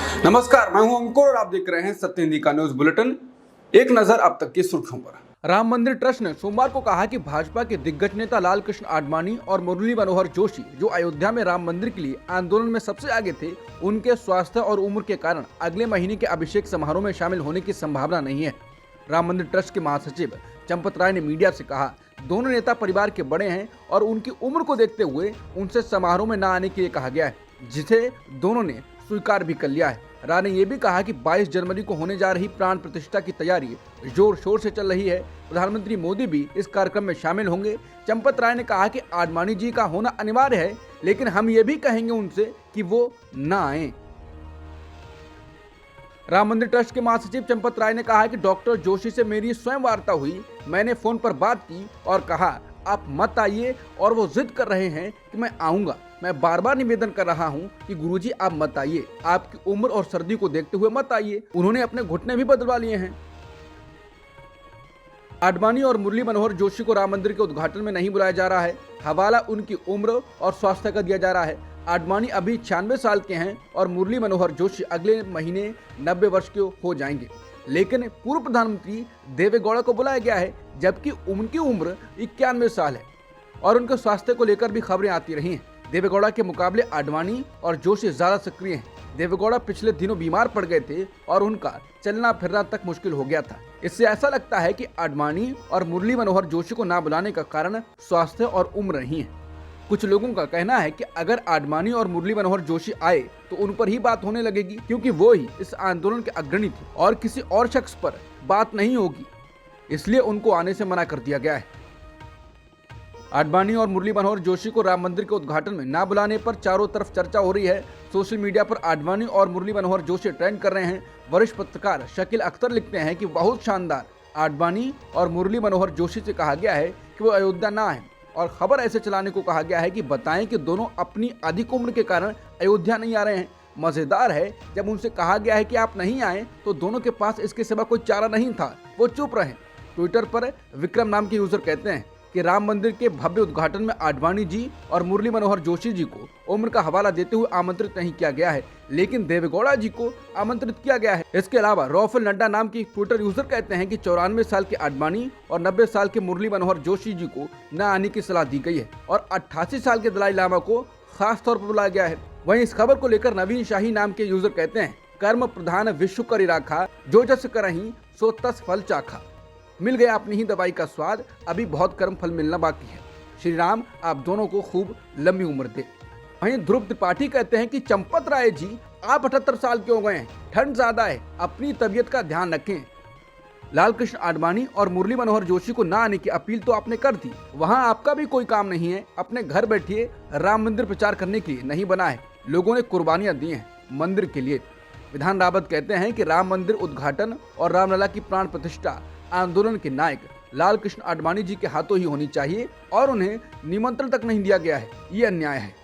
नमस्कार, मैं हूं अंकुर और आप देख रहे हैं सत्य हिंदी का न्यूज बुलेटिन। एक नजर अब तक की सुर्खियों पर। राम मंदिर ट्रस्ट ने सोमवार को कहा कि भाजपा के दिग्गज नेता लाल कृष्ण आडवाणी और मुरली मनोहर जोशी, जो अयोध्या में राम मंदिर के लिए आंदोलन में सबसे आगे थे, उनके स्वास्थ्य और उम्र के कारण अगले महीने के अभिषेक समारोह में शामिल होने की संभावना नहीं है। राम मंदिर ट्रस्ट के महासचिव चंपत राय ने मीडिया से कहा, दोनों नेता परिवार के बड़े हैं और उनकी उम्र को देखते हुए उनसे समारोह में न आने के लिए कहा गया है, जिसे दोनों ने स्वीकार भी कर लिया है। राय ने यह भी कहा कि 22 जनवरी को होने जा रही प्राण प्रतिष्ठा की तैयारी जोर शोर से चल रही है। प्रधानमंत्री मोदी भी इस कार्यक्रम में शामिल होंगे। चंपत राय ने कहा कि आडवाणी जी का होना अनिवार्य है, लेकिन हम ये भी कहेंगे उनसे कि वो न आए। राम मंदिर ट्रस्ट के महासचिव चंपत राय ने कहा कि डॉक्टर जोशी से मेरी स्वयं वार्ता हुई। मैंने फोन पर बात की और कहा आप मत आइए, और वो जिद कर रहे हैं कि मैं आऊंगा। मैं बार बार निवेदन कर रहा हूं कि गुरुजी आप मत आइए, आपकी उम्र और सर्दी को देखते हुए मत आइए। उन्होंने अपने घुटने भी बदलवा लिए हैं। आडवाणी और मुरली मनोहर जोशी को राम मंदिर के उद्घाटन में नहीं बुलाया जा रहा है। हवाला उनकी उम्र और स्वास्थ्य का दिया जा रहा है। आडवाणी अभी 96 साल के हैं और मुरली मनोहर जोशी अगले महीने 90 वर्ष के हो जाएंगे। लेकिन पूर्व प्रधानमंत्री देवेगौड़ा को बुलाया गया है, जबकि उनकी उम्र 91 साल है और उनके स्वास्थ्य को लेकर भी खबरें आती रही हैं। देवेगौड़ा के मुकाबले आडवाणी और जोशी ज्यादा सक्रिय हैं। देवेगौड़ा पिछले दिनों बीमार पड़ गए थे और उनका चलना फिरना तक मुश्किल हो गया था। इससे ऐसा लगता है कि आडवाणी और मुरली मनोहर जोशी को ना बुलाने का कारण स्वास्थ्य और उम्र नहीं है। कुछ लोगों का कहना है कि अगर आडवाणी और मुरली मनोहर जोशी आए तो उन पर ही बात होने लगेगी, क्योंकि वो ही इस आंदोलन के अग्रणी थे और किसी और शख्स पर बात नहीं होगी, इसलिए उनको आने से मना कर दिया गया है। आडवाणी और मुरली मनोहर जोशी को राम मंदिर के उद्घाटन में ना बुलाने पर चारों तरफ चर्चा हो रही है। सोशल मीडिया पर आडवाणी और मुरली मनोहर जोशी ट्रेंड कर रहे हैं। वरिष्ठ पत्रकार शकील अख्तर लिखते हैं कि बहुत शानदार, आडवाणी और मुरली मनोहर जोशी से कहा गया है कि वो अयोध्या ना आए और खबर ऐसे चलाने को कहा गया है कि बताएं कि दोनों अपनी अधिक उम्र के कारण अयोध्या नहीं आ रहे हैं। मजेदार है, जब उनसे कहा गया है कि आप नहीं आए तो दोनों के पास इसके सिवा कोई चारा नहीं था, वो चुप रहे। ट्विटर पर विक्रम नाम के यूजर कहते हैं कि राम मंदिर के भव्य उद्घाटन में आडवाणी जी और मुरली मनोहर जोशी जी को उम्र का हवाला देते हुए आमंत्रित नहीं किया गया है, लेकिन देवेगौड़ा जी को आमंत्रित किया गया है। इसके अलावा रॉफेल नड्डा नाम की ट्विटर यूजर कहते हैं कि 94 साल के आडवाणी और 90 साल के मुरली मनोहर जोशी जी को न आने की सलाह दी गई है और 88 साल के दलाई लामा को खास तौर पर बुलाया गया है। वहीं इस खबर को लेकर नवीन शाही नाम के यूजर कहते हैं, कर्म प्रधान विश्व करी राखा, जो जस करहीं सो तस फल चाखा। मिल गया अपनी ही दवाई का स्वाद, अभी बहुत कर्म फल मिलना बाकी है। श्री राम आप दोनों को खूब लंबी उम्र दे। वहीं ध्रुव त्रिपाठी कहते हैं कि चंपत राय जी आप 78 साल के हो गए हैं, ठंड ज्यादा है, अपनी तबीयत का ध्यान रखें। लाल कृष्ण आडवाणी और मुरली मनोहर जोशी को ना आने की अपील तो आपने कर दी, वहां आपका भी कोई काम नहीं है। अपने घर बैठिए, राम मंदिर प्रचार करने के लिए नहीं बना है, लोगों ने कुर्बानियां दी हैं मंदिर के लिए। विधान रावत कहते हैं कि राम मंदिर उद्घाटन और रामलला की प्राण प्रतिष्ठा आंदोलन के नायक लाल कृष्ण आडवाणी जी के हाथों ही होनी चाहिए और उन्हें निमंत्रण तक नहीं दिया गया है, ये अन्याय है।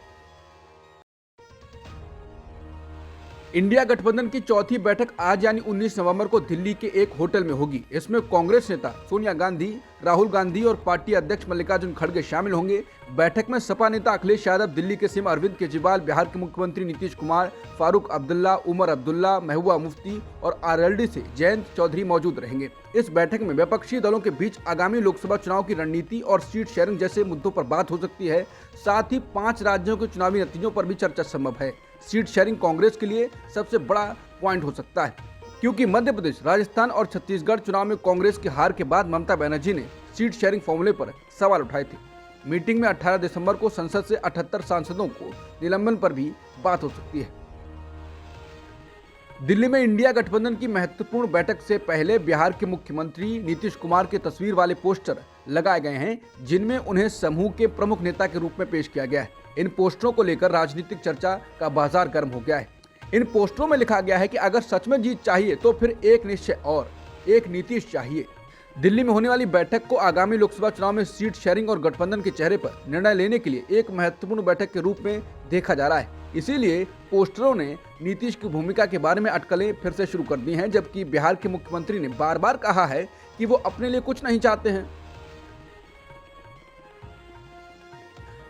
इंडिया गठबंधन की चौथी बैठक आज यानी 19 नवंबर को दिल्ली के एक होटल में होगी। इसमें कांग्रेस नेता सोनिया गांधी, राहुल गांधी और पार्टी अध्यक्ष मल्लिकार्जुन खड़गे शामिल होंगे। बैठक में सपा नेता अखिलेश यादव, दिल्ली के सीएम अरविंद केजरीवाल, बिहार के मुख्यमंत्री नीतीश कुमार, फारूक अब्दुल्ला, उमर अब्दुल्ला, महबूबा मुफ्ती और आरएलडी से जयंत चौधरी मौजूद रहेंगे। इस बैठक में विपक्षी दलों के बीच आगामी लोकसभा चुनाव की रणनीति और सीट शेयरिंग जैसे मुद्दों पर बात हो सकती है। साथ ही 5 राज्यों के चुनावी नतीजों पर भी चर्चा संभव है। सीट शेयरिंग कांग्रेस के लिए सबसे बड़ा पॉइंट हो सकता है, क्योंकि मध्य प्रदेश, राजस्थान और छत्तीसगढ़ चुनाव में कांग्रेस की हार के बाद ममता बनर्जी ने सीट शेयरिंग फॉर्मूले पर सवाल उठाए थे। मीटिंग में 18 दिसंबर को संसद से 78 सांसदों को निलंबन पर भी बात हो सकती है। दिल्ली में इंडिया गठबंधन की महत्वपूर्ण बैठक से पहले बिहार के मुख्यमंत्री नीतीश कुमार के तस्वीर वाले पोस्टर लगाए गए हैं, जिनमें उन्हें समूह के प्रमुख नेता के रूप में पेश किया गया है। इन पोस्टरों को लेकर राजनीतिक चर्चा का बाजार गर्म हो गया है। इन पोस्टरों में लिखा गया है कि अगर सच में जीत चाहिए तो फिर एक निश्चय और एक नीतीश चाहिए। दिल्ली में होने वाली बैठक को आगामी लोकसभा चुनाव में सीट शेयरिंग और गठबंधन के चेहरे पर निर्णय लेने के लिए एक महत्वपूर्ण बैठक के रूप में देखा जा रहा है। इसीलिए पोस्टरों ने नीतीश की भूमिका के बारे में अटकलें फिर से शुरू कर दी हैं, जबकि बिहार के मुख्यमंत्री ने बार बार कहा है कि वो अपने लिए कुछ नहीं चाहते हैं।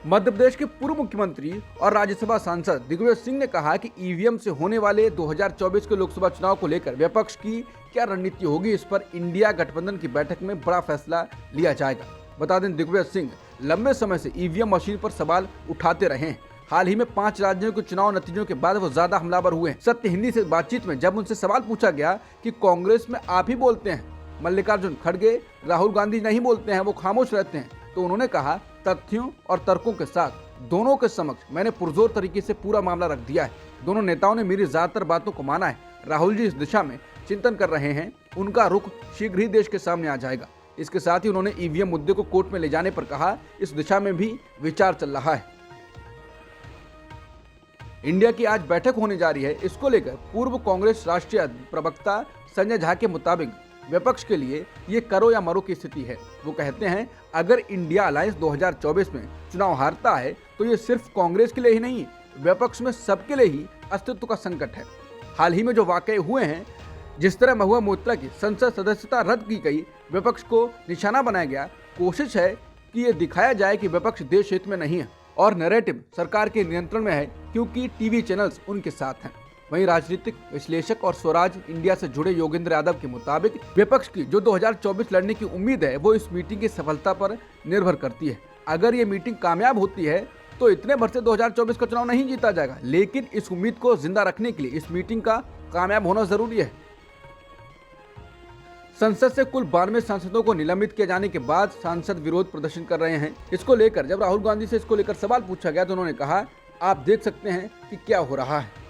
मध्य प्रदेश के पूर्व मुख्यमंत्री और राज्यसभा सांसद दिग्विजय सिंह ने कहा कि ईवीएम से होने वाले 2024 के लोकसभा चुनाव को लेकर विपक्ष की क्या रणनीति होगी, इस पर इंडिया गठबंधन की बैठक में बड़ा फैसला लिया जाएगा। बता दें, दिग्विजय सिंह लंबे समय से ईवीएम मशीन पर सवाल उठाते रहे हैं। हाल ही में 5 राज्यों के चुनाव नतीजों के बाद वो ज्यादा हमलावर हुए हैं। सत्य हिंदी से बातचीत में जब उनसे सवाल पूछा गया कि कांग्रेस में आप ही बोलते हैं, मल्लिकार्जुन खड़गे, राहुल गांधी नहीं बोलते हैं, वो खामोश रहते हैं, तो उन्होंने कहा तथ्यों और तर्कों के साथ दोनों के समक्ष मैंने पुरजोर तरीके से पूरा मामला रख दिया है। दोनों नेताओं ने मेरी ज्यादातर बातों को माना है। राहुल जी इस दिशा में चिंतन कर रहे हैं, उनका रुख शीघ्र ही देश के सामने आ जाएगा। इसके साथ ही उन्होंने ईवीएम मुद्दे को कोर्ट में ले जाने पर कहा, इस दिशा में भी विचार चल रहा है। इंडिया की आज बैठक होने जा रही है। इसको लेकर पूर्व कांग्रेस राष्ट्रीय प्रवक्ता संजय झा के मुताबिक विपक्ष के लिए ये करो या मरो की स्थिति है। वो कहते हैं, अगर इंडिया अलायंस 2024 में चुनाव हारता है तो ये सिर्फ कांग्रेस के लिए ही नहीं, विपक्ष में सबके लिए ही अस्तित्व का संकट है। हाल ही में जो वाकये हुए हैं, जिस तरह महुआ मोइत्रा की संसद सदस्यता रद्द की गई, विपक्ष को निशाना बनाया गया, कोशिश है कि ये दिखाया जाए कि विपक्ष देश हित में नहीं है और नैरेटिव सरकार के नियंत्रण में है, क्योंकि टीवी चैनल्स उनके साथ हैं। वहीं राजनीतिक विश्लेषक और स्वराज इंडिया से जुड़े योगेंद्र यादव के मुताबिक विपक्ष की जो 2024 लड़ने की उम्मीद है, वो इस मीटिंग की सफलता पर निर्भर करती है। अगर ये मीटिंग कामयाब होती है तो इतने भर से 2024 का चुनाव नहीं जीता जाएगा, लेकिन इस उम्मीद को जिंदा रखने के लिए इस मीटिंग का कामयाब होना जरूरी है। संसद से कुल 92 सांसदों को निलंबित किए जाने के बाद सांसद विरोध प्रदर्शन कर रहे हैं। इसको लेकर जब राहुल गांधी से इसको लेकर सवाल पूछा गया तो उन्होंने कहा, आप देख सकते हैं कि क्या हो रहा है।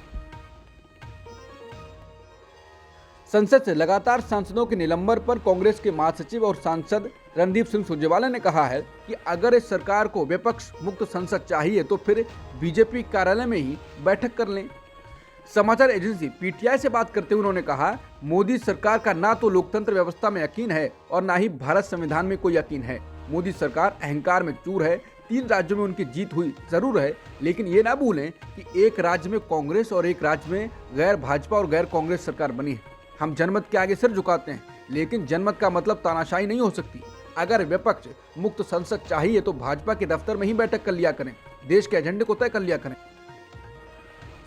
संसद से लगातार सांसदों के निलंबन पर कांग्रेस के महासचिव और सांसद रणदीप सिंह सुरजेवाला ने कहा है कि अगर इस सरकार को विपक्ष मुक्त संसद चाहिए तो फिर बीजेपी कार्यालय में ही बैठक कर लें। समाचार एजेंसी पीटीआई से बात करते हुए उन्होंने कहा, मोदी सरकार का ना तो लोकतंत्र व्यवस्था में यकीन है और ना ही भारत संविधान में कोई यकीन है। मोदी सरकार अहंकार में चूर है। 3 राज्यों में उनकी जीत हुई जरूर है, लेकिन ये ना भूलें कि एक राज्य में कांग्रेस और एक राज्य में गैर भाजपा और गैर कांग्रेस सरकार बनी है। हम जनमत के आगे सिर झुकाते हैं, लेकिन जनमत का मतलब तानाशाही नहीं हो सकती। अगर विपक्ष मुक्त संसद चाहिए तो भाजपा के दफ्तर में ही बैठक कर लिया करें, देश के एजेंडे को तय कर लिया करें।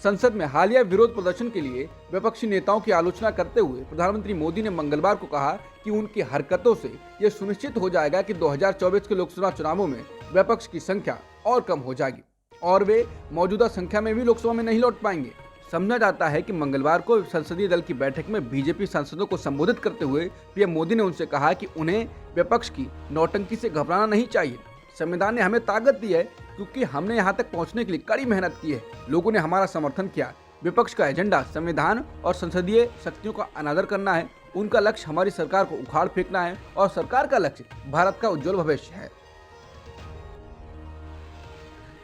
संसद में हालिया विरोध प्रदर्शन के लिए विपक्षी नेताओं की आलोचना करते हुए प्रधानमंत्री मोदी ने मंगलवार को कहा कि उनकी हरकतों से यह सुनिश्चित हो जाएगा कि 2024 के लोकसभा चुनावों में विपक्ष की संख्या और कम हो जाएगी और वे मौजूदा संख्या में भी लोकसभा में नहीं लौट पाएंगे। समझा जाता है कि मंगलवार को संसदीय दल की बैठक में बीजेपी सांसदों को संबोधित करते हुए पीएम मोदी ने उनसे कहा कि उन्हें विपक्ष की नौटंकी से घबराना नहीं चाहिए। संविधान ने हमें ताकत दी है क्योंकि हमने यहाँ तक पहुँचने के लिए कड़ी मेहनत की है। लोगों ने हमारा समर्थन किया। विपक्ष का एजेंडा संविधान और संसदीय शक्तियों का अनादर करना है। उनका लक्ष्य हमारी सरकार को उखाड़ फेंकना है और सरकार का लक्ष्य भारत का उज्जवल भविष्य है।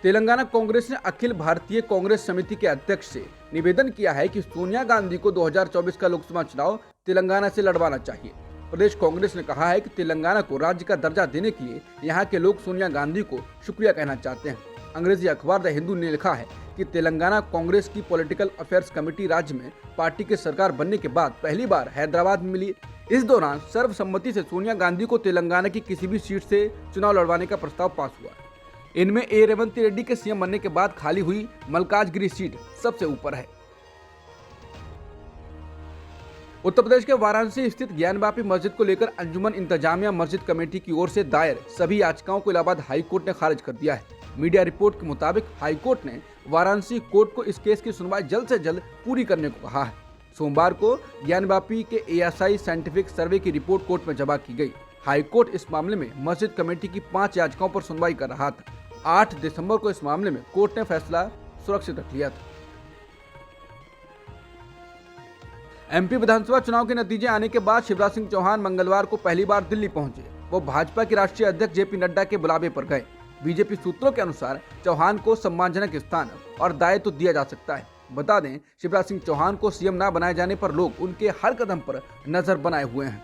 तेलंगाना कांग्रेस ने अखिल भारतीय कांग्रेस समिति के अध्यक्ष से निवेदन किया है कि सोनिया गांधी को 2024 का लोकसभा चुनाव तेलंगाना से लड़वाना चाहिए। प्रदेश कांग्रेस ने कहा है कि तेलंगाना को राज्य का दर्जा देने के लिए यहाँ के लोग सोनिया गांधी को शुक्रिया कहना चाहते हैं। अंग्रेजी अखबार द हिंदू ने लिखा है कि तेलंगाना कांग्रेस की पॉलिटिकल अफेयर्स कमेटी राज्य में पार्टी की सरकार बनने के बाद पहली बार हैदराबाद में मिली। इस दौरान सर्वसम्मति से सोनिया गांधी को तेलंगाना की किसी भी सीट से चुनाव लड़वाने का प्रस्ताव पास हुआ। इनमें ए रेवंत रेड्डी के सीएम बनने के बाद खाली हुई मल्काजगिरी सीट सबसे ऊपर है। उत्तर प्रदेश के वाराणसी स्थित ज्ञानवापी मस्जिद को लेकर अंजुमन इंतजामिया मस्जिद कमेटी की ओर से दायर सभी याचिकाओं को इलाहाबाद हाई कोर्ट ने खारिज कर दिया है। मीडिया रिपोर्ट के मुताबिक हाई कोर्ट ने वाराणसी कोर्ट को इस केस की सुनवाई जल्द से जल्द पूरी करने को कहा है। सोमवार को ज्ञानवापी के एएसआई साइंटिफिक सर्वे की रिपोर्ट कोर्ट में जमा की गई। हाई कोर्ट इस मामले में मस्जिद कमेटी की 5 याचिकाओं पर सुनवाई कर रहा था। 8 दिसंबर को इस मामले में कोर्ट ने फैसला सुरक्षित रख लिया था। एमपी विधानसभा चुनाव के नतीजे आने के बाद शिवराज सिंह चौहान मंगलवार को पहली बार दिल्ली पहुंचे। वो भाजपा के राष्ट्रीय अध्यक्ष जेपी नड्डा के बुलावे पर गए। बीजेपी सूत्रों के अनुसार चौहान को सम्मानजनक स्थान और दायित्व दिया जा सकता है। बता दें, शिवराज सिंह चौहान को सीएम न बनाए जाने पर लोग उनके हर कदम पर नजर बनाए हुए हैं।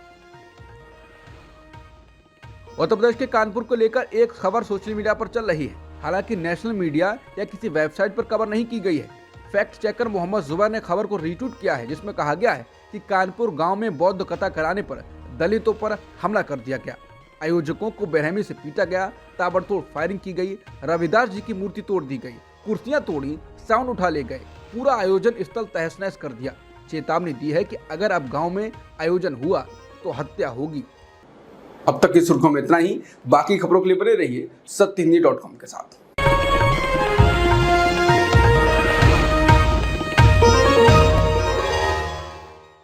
उत्तर प्रदेश के कानपुर को लेकर एक खबर सोशल मीडिया पर चल रही है। हालांकि नेशनल मीडिया या किसी वेबसाइट पर खबर नहीं की गई है। फैक्ट चेकर मोहम्मद जुबैर ने खबर को रीट्वीट किया है, जिसमें कहा गया है कि कानपुर गांव में बौद्ध कथा कराने पर दलितों पर हमला कर दिया गया। आयोजकों को बेरहमी से पीटा गया, ताबड़तोड़ फायरिंग की गई, रविदास जी की मूर्ति तोड़ दी गई, कुर्सियां तोड़ी, साउंड उठा ले गए, पूरा आयोजन स्थल तहस नहस कर दिया। चेतावनी दी है कि अगर अब गांव में आयोजन हुआ तो हत्या होगी। अब तक की सुर्खियों में इतना ही। बाकी खबरों के लिए बने रहिए सत्यहिंदी.com के साथ।